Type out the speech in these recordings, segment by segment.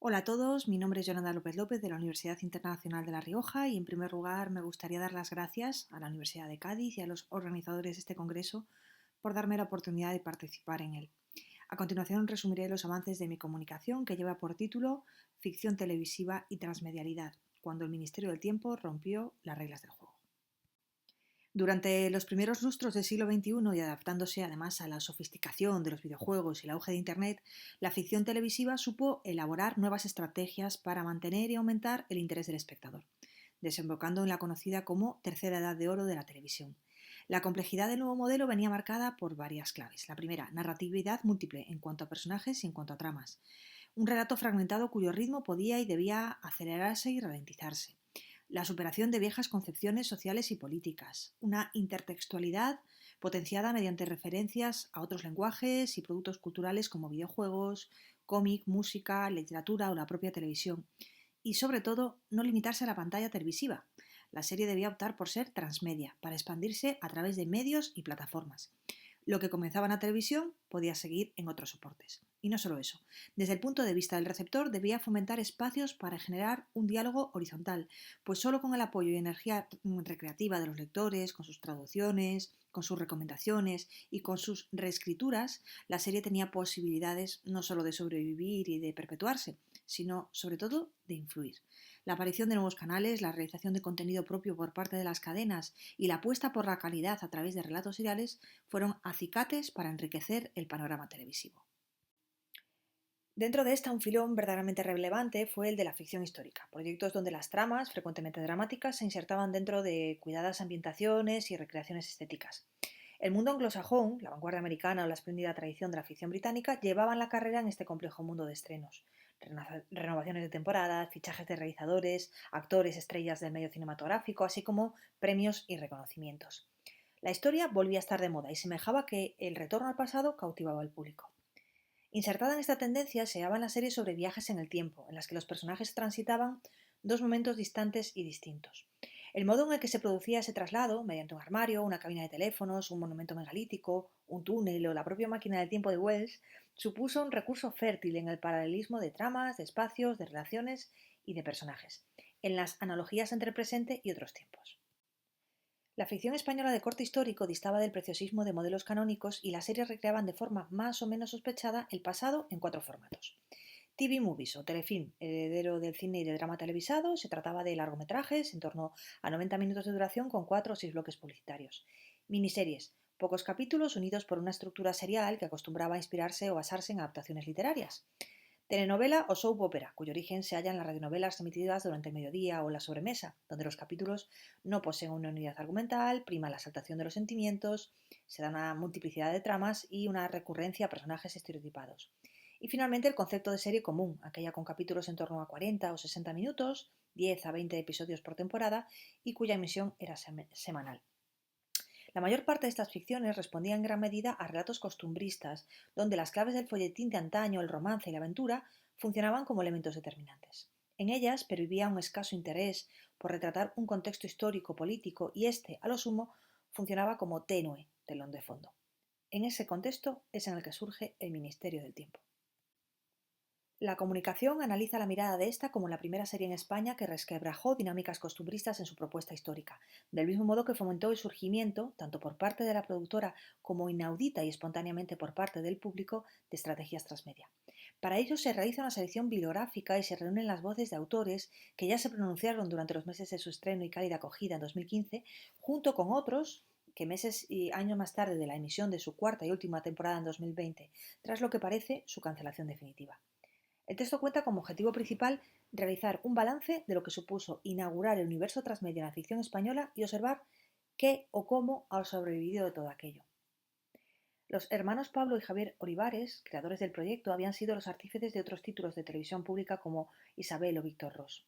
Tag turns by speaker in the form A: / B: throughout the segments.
A: Hola a todos, mi nombre es Yolanda López López de la Universidad Internacional de La Rioja y en primer lugar me gustaría dar las gracias a la Universidad de Cádiz y a los organizadores de este congreso por darme la oportunidad de participar en él. A continuación resumiré los avances de mi comunicación que lleva por título Ficción televisiva y transmedialidad, cuando el Ministerio del Tiempo rompió las reglas del juego. Durante los primeros lustros del siglo XXI y adaptándose además a la sofisticación de los videojuegos y el auge de Internet, la ficción televisiva supo elaborar nuevas estrategias para mantener y aumentar el interés del espectador, desembocando en la conocida como tercera edad de oro de la televisión. La complejidad del nuevo modelo venía marcada por varias claves. La primera, narratividad múltiple en cuanto a personajes y en cuanto a tramas. Un relato fragmentado cuyo ritmo podía y debía acelerarse y ralentizarse. La superación de viejas concepciones sociales y políticas, una intertextualidad potenciada mediante referencias a otros lenguajes y productos culturales como videojuegos, cómic, música, literatura o la propia televisión. Y sobre todo, no limitarse a la pantalla televisiva. La serie debía optar por ser transmedia, para expandirse a través de medios y plataformas. Lo que comenzaba en la televisión podía seguir en otros soportes. Y no solo eso. Desde el punto de vista del receptor debía fomentar espacios para generar un diálogo horizontal, pues solo con el apoyo y energía recreativa de los lectores, con sus traducciones, con sus recomendaciones y con sus reescrituras, la serie tenía posibilidades no solo de sobrevivir y de perpetuarse, sino sobre todo de influir. La aparición de nuevos canales, la realización de contenido propio por parte de las cadenas y la apuesta por la calidad a través de relatos seriales fueron acicates para enriquecer el panorama televisivo. Dentro de esta, un filón verdaderamente relevante fue el de la ficción histórica, proyectos donde las tramas, frecuentemente dramáticas, se insertaban dentro de cuidadas ambientaciones y recreaciones estéticas. El mundo anglosajón, la vanguardia americana o la espléndida tradición de la ficción británica llevaban la carrera en este complejo mundo de estrenos. Renovaciones de temporadas, fichajes de realizadores, actores, estrellas del medio cinematográfico, así como premios y reconocimientos. La historia volvía a estar de moda y semejaba que el retorno al pasado cautivaba al público. Insertada en esta tendencia se hallaban las series sobre viajes en el tiempo, en las que los personajes transitaban dos momentos distantes y distintos. El modo en el que se producía ese traslado, mediante un armario, una cabina de teléfonos, un monumento megalítico, un túnel o la propia máquina del tiempo de Wells, supuso un recurso fértil en el paralelismo de tramas, de espacios, de relaciones y de personajes, en las analogías entre el presente y otros tiempos. La ficción española de corte histórico distaba del preciosismo de modelos canónicos y las series recreaban de forma más o menos sospechada el pasado en cuatro formatos. TV Movies o telefilm, heredero del cine y del drama televisado, se trataba de largometrajes en torno a 90 minutos de duración con 4 o 6 bloques publicitarios. Miniseries, pocos capítulos unidos por una estructura serial que acostumbraba a inspirarse o basarse en adaptaciones literarias. Telenovela o soap opera, cuyo origen se halla en las radionovelas emitidas durante el mediodía o la sobremesa, donde los capítulos no poseen una unidad argumental, prima la exaltación de los sentimientos, se da una multiplicidad de tramas y una recurrencia a personajes estereotipados. Y finalmente el concepto de serie común, aquella con capítulos en torno a 40 o 60 minutos, 10 a 20 episodios por temporada y cuya emisión era semanal. La mayor parte de estas ficciones respondía en gran medida a relatos costumbristas, donde las claves del folletín de antaño, el romance y la aventura funcionaban como elementos determinantes. En ellas pervivía un escaso interés por retratar un contexto histórico, político, y este, a lo sumo, funcionaba como tenue telón de fondo. En ese contexto es en el que surge el Ministerio del Tiempo. La comunicación analiza la mirada de esta como la primera serie en España que resquebrajó dinámicas costumbristas en su propuesta histórica, del mismo modo que fomentó el surgimiento, tanto por parte de la productora como inaudita y espontáneamente por parte del público, de estrategias transmedia. Para ello se realiza una selección bibliográfica y se reúnen las voces de autores que ya se pronunciaron durante los meses de su estreno y cálida acogida en 2015, junto con otros que meses y años más tarde de la emisión de su cuarta y última temporada en 2020, tras lo que parece su cancelación definitiva. El texto cuenta como objetivo principal realizar un balance de lo que supuso inaugurar el universo transmedia en la ficción española y observar qué o cómo ha sobrevivido de todo aquello. Los hermanos Pablo y Javier Olivares, creadores del proyecto, habían sido los artífices de otros títulos de televisión pública como Isabel o Víctor Ros.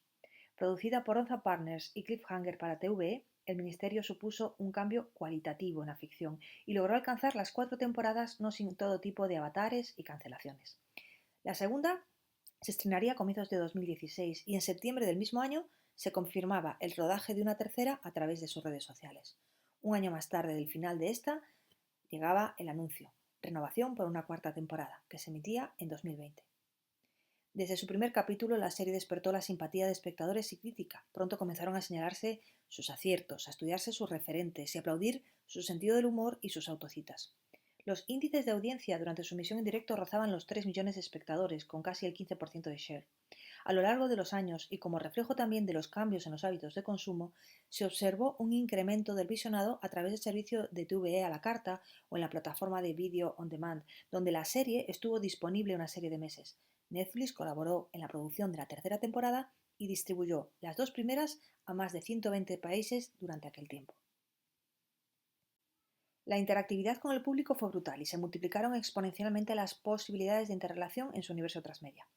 A: Producida por Onza Partners y Cliffhanger para TVE, el ministerio supuso un cambio cualitativo en la ficción y logró alcanzar las 4 temporadas no sin todo tipo de avatares y cancelaciones. La segunda se estrenaría a comienzos de 2016 y en septiembre del mismo año se confirmaba el rodaje de una tercera a través de sus redes sociales. Un año más tarde del final de esta llegaba el anuncio, renovación por una cuarta temporada, que se emitía en 2020. Desde su primer capítulo, la serie despertó la simpatía de espectadores y crítica. Pronto comenzaron a señalarse sus aciertos, a estudiarse sus referentes y a aplaudir su sentido del humor y sus autocitas. Los índices de audiencia durante su emisión en directo rozaban los 3 millones de espectadores, con casi el 15% de share. A lo largo de los años, y como reflejo también de los cambios en los hábitos de consumo, se observó un incremento del visionado a través del servicio de TVE a la carta o en la plataforma de Video on Demand, donde la serie estuvo disponible una serie de meses. Netflix colaboró en la producción de la tercera temporada y distribuyó las 2 primeras a más de 120 países durante aquel tiempo. La interactividad con el público fue brutal y se multiplicaron exponencialmente las posibilidades de interrelación en su universo transmedia.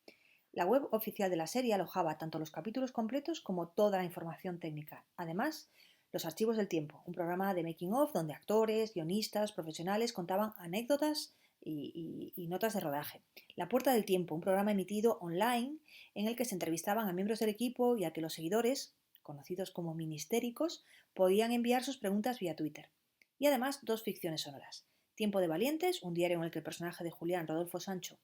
A: La web oficial de la serie alojaba tanto los capítulos completos como toda la información técnica. Además, Los Archivos del Tiempo, un programa de making of donde actores, guionistas, profesionales contaban anécdotas y notas de rodaje. La Puerta del Tiempo, un programa emitido online en el que se entrevistaban a miembros del equipo y a que los seguidores, conocidos como ministéricos, podían enviar sus preguntas vía Twitter. Y además, 2 ficciones sonoras. Tiempo de Valientes, un diario en el que el personaje de Julián Rodolfo Sancho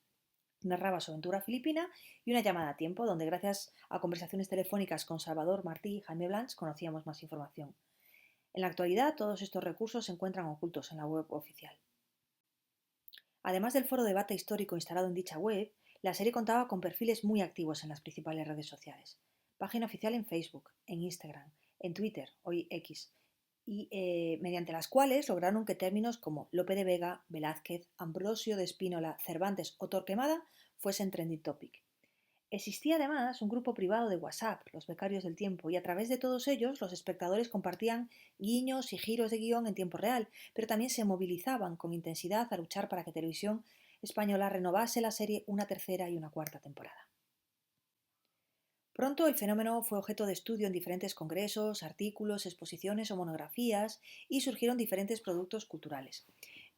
A: narraba su aventura filipina, y Una llamada a tiempo, donde gracias a conversaciones telefónicas con Salvador Martí y Jaime Blanch conocíamos más información. En la actualidad, todos estos recursos se encuentran ocultos en la web oficial. Además del foro de debate histórico instalado en dicha web, la serie contaba con perfiles muy activos en las principales redes sociales. Página oficial en Facebook, en Instagram, en Twitter, hoy X, y mediante las cuales lograron que términos como Lope de Vega, Velázquez, Ambrosio de Espínola, Cervantes o Torquemada fuesen trending topic. Existía además un grupo privado de WhatsApp, los becarios del tiempo, y a través de todos ellos los espectadores compartían guiños y giros de guión en tiempo real, pero también se movilizaban con intensidad a luchar para que Televisión Española renovase la serie una tercera y una cuarta temporada. Pronto el fenómeno fue objeto de estudio en diferentes congresos, artículos, exposiciones o monografías y surgieron diferentes productos culturales.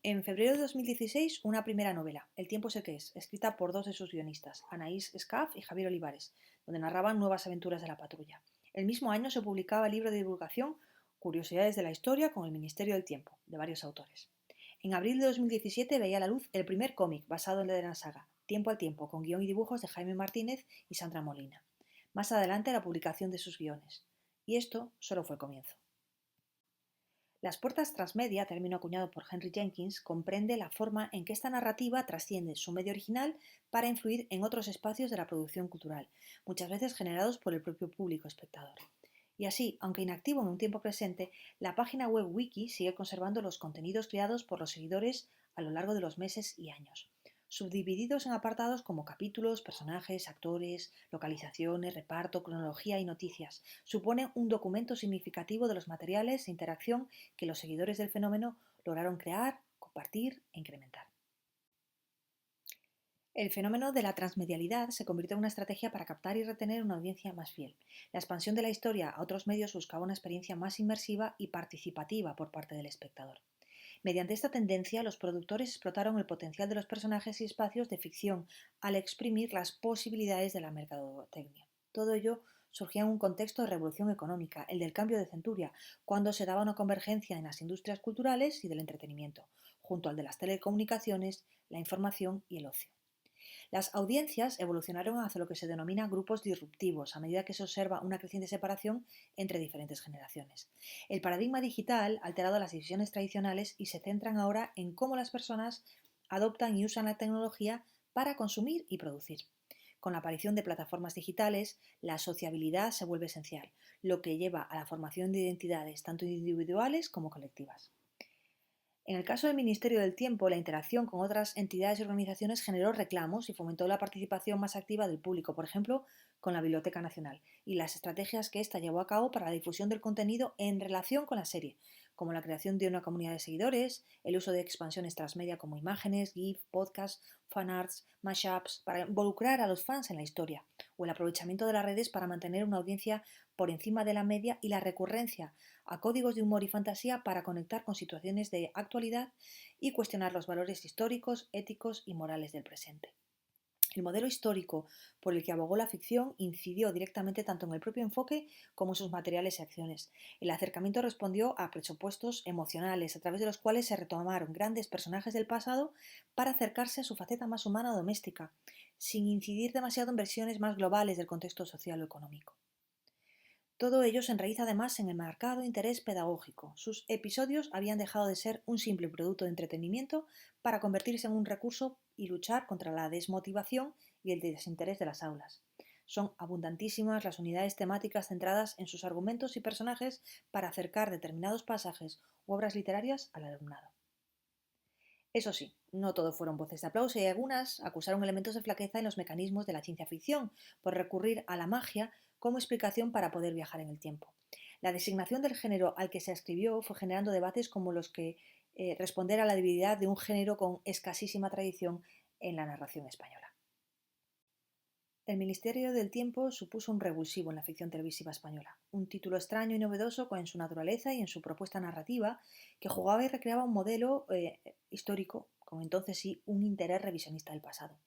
A: En febrero de 2016, una primera novela, El tiempo sé que es, escrita por 2 de sus guionistas, Anaís Escaf y Javier Olivares, donde narraban nuevas aventuras de la patrulla. El mismo año se publicaba el libro de divulgación Curiosidades de la historia con el Ministerio del Tiempo, de varios autores. En abril de 2017 veía la luz el primer cómic basado en la saga, Tiempo al Tiempo, con guión y dibujos de Jaime Martínez y Sandra Molina. Más adelante la publicación de sus guiones. Y esto solo fue el comienzo. Las puertas transmedia, término acuñado por Henry Jenkins, comprende la forma en que esta narrativa trasciende su medio original para influir en otros espacios de la producción cultural, muchas veces generados por el propio público espectador. Y así, aunque inactivo en un tiempo presente, la página web Wiki sigue conservando los contenidos creados por los seguidores a lo largo de los meses y años, subdivididos en apartados como capítulos, personajes, actores, localizaciones, reparto, cronología y noticias. Suponen un documento significativo de los materiales de interacción que los seguidores del fenómeno lograron crear, compartir e incrementar. El fenómeno de la transmedialidad se convirtió en una estrategia para captar y retener una audiencia más fiel. La expansión de la historia a otros medios buscaba una experiencia más inmersiva y participativa por parte del espectador. Mediante esta tendencia, los productores explotaron el potencial de los personajes y espacios de ficción al exprimir las posibilidades de la mercadotecnia. Todo ello surgía en un contexto de revolución económica, el del cambio de centuria, cuando se daba una convergencia en las industrias culturales y del entretenimiento, junto al de las telecomunicaciones, la información y el ocio. Las audiencias evolucionaron hacia lo que se denomina grupos disruptivos a medida que se observa una creciente separación entre diferentes generaciones. El paradigma digital ha alterado las divisiones tradicionales y se centran ahora en cómo las personas adoptan y usan la tecnología para consumir y producir. Con la aparición de plataformas digitales, la sociabilidad se vuelve esencial, lo que lleva a la formación de identidades tanto individuales como colectivas. En el caso del Ministerio del Tiempo, la interacción con otras entidades y organizaciones generó reclamos y fomentó la participación más activa del público, por ejemplo, con la Biblioteca Nacional, y las estrategias que ésta llevó a cabo para la difusión del contenido en relación con la serie, como la creación de una comunidad de seguidores, el uso de expansiones transmedia como imágenes, GIF, podcasts, fanarts, mashups, para involucrar a los fans en la historia, o el aprovechamiento de las redes para mantener una audiencia por encima de la media y la recurrencia a códigos de humor y fantasía para conectar con situaciones de actualidad y cuestionar los valores históricos, éticos y morales del presente. El modelo histórico por el que abogó la ficción incidió directamente tanto en el propio enfoque como en sus materiales y acciones. El acercamiento respondió a presupuestos emocionales a través de los cuales se retomaron grandes personajes del pasado para acercarse a su faceta más humana o doméstica, sin incidir demasiado en versiones más globales del contexto social o económico. Todo ello se enraiza además en el marcado interés pedagógico. Sus episodios habían dejado de ser un simple producto de entretenimiento para convertirse en un recurso y luchar contra la desmotivación y el desinterés de las aulas. Son abundantísimas las unidades temáticas centradas en sus argumentos y personajes para acercar determinados pasajes u obras literarias al alumnado. Eso sí, no todo fueron voces de aplauso y algunas acusaron elementos de flaqueza en los mecanismos de la ciencia ficción por recurrir a la magia como explicación para poder viajar en el tiempo. La designación del género al que se escribió fue generando debates como los que responder a la debilidad de un género con escasísima tradición en la narración española. El Ministerio del Tiempo supuso un revulsivo en la ficción televisiva española, un título extraño y novedoso en su naturaleza y en su propuesta narrativa, que jugaba y recreaba un modelo histórico, con entonces sí un interés revisionista del pasado.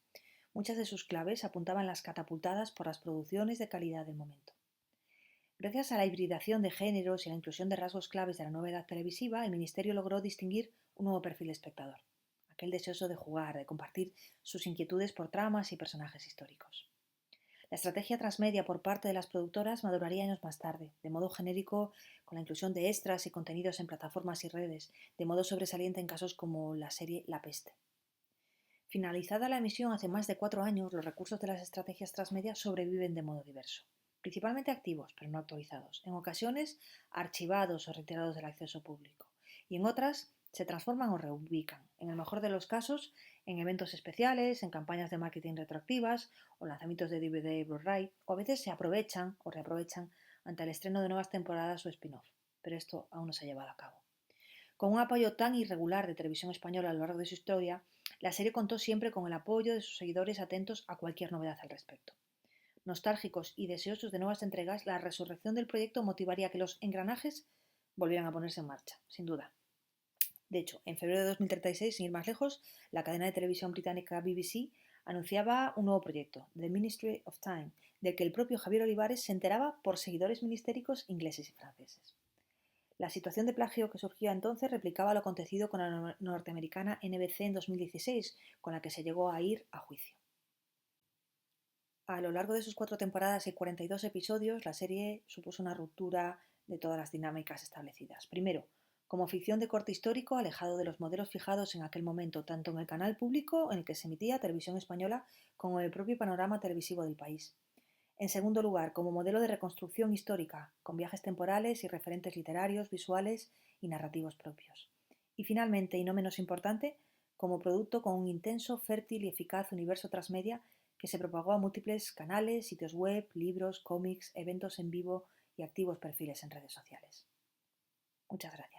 A: Muchas de sus claves apuntaban las catapultadas por las producciones de calidad del momento. Gracias a la hibridación de géneros y a la inclusión de rasgos claves de la nueva edad televisiva, el Ministerio logró distinguir un nuevo perfil de espectador, aquel deseoso de jugar, de compartir sus inquietudes por tramas y personajes históricos. La estrategia transmedia por parte de las productoras maduraría años más tarde, de modo genérico con la inclusión de extras y contenidos en plataformas y redes, de modo sobresaliente en casos como la serie La Peste. Finalizada la emisión hace más de 4 años, los recursos de las estrategias transmedia sobreviven de modo diverso, principalmente activos, pero no actualizados, en ocasiones archivados o retirados del acceso público, y en otras se transforman o reubican, en el mejor de los casos, en eventos especiales, en campañas de marketing retroactivas o lanzamientos de DVD y Blu-ray, o a veces se aprovechan o reaprovechan ante el estreno de nuevas temporadas o spin-off, pero esto aún no se ha llevado a cabo. Con un apoyo tan irregular de Televisión Española a lo largo de su historia, la serie contó siempre con el apoyo de sus seguidores atentos a cualquier novedad al respecto. Nostálgicos y deseosos de nuevas entregas, la resurrección del proyecto motivaría que los engranajes volvieran a ponerse en marcha, sin duda. De hecho, en febrero de 2036, sin ir más lejos, la cadena de televisión británica BBC anunciaba un nuevo proyecto, The Ministry of Time, del que el propio Javier Olivares se enteraba por seguidores ministéricos ingleses y franceses. La situación de plagio que surgía entonces replicaba lo acontecido con la norteamericana NBC en 2016, con la que se llegó a ir a juicio. A lo largo de sus 4 temporadas y 42 episodios, la serie supuso una ruptura de todas las dinámicas establecidas. Primero, como ficción de corte histórico, alejado de los modelos fijados en aquel momento, tanto en el canal público en el que se emitía Televisión Española, como en el propio panorama televisivo del país. En segundo lugar, como modelo de reconstrucción histórica, con viajes temporales y referentes literarios, visuales y narrativos propios. Y finalmente, y no menos importante, como producto con un intenso, fértil y eficaz universo transmedia que se propagó a múltiples canales, sitios web, libros, cómics, eventos en vivo y activos perfiles en redes sociales. Muchas gracias.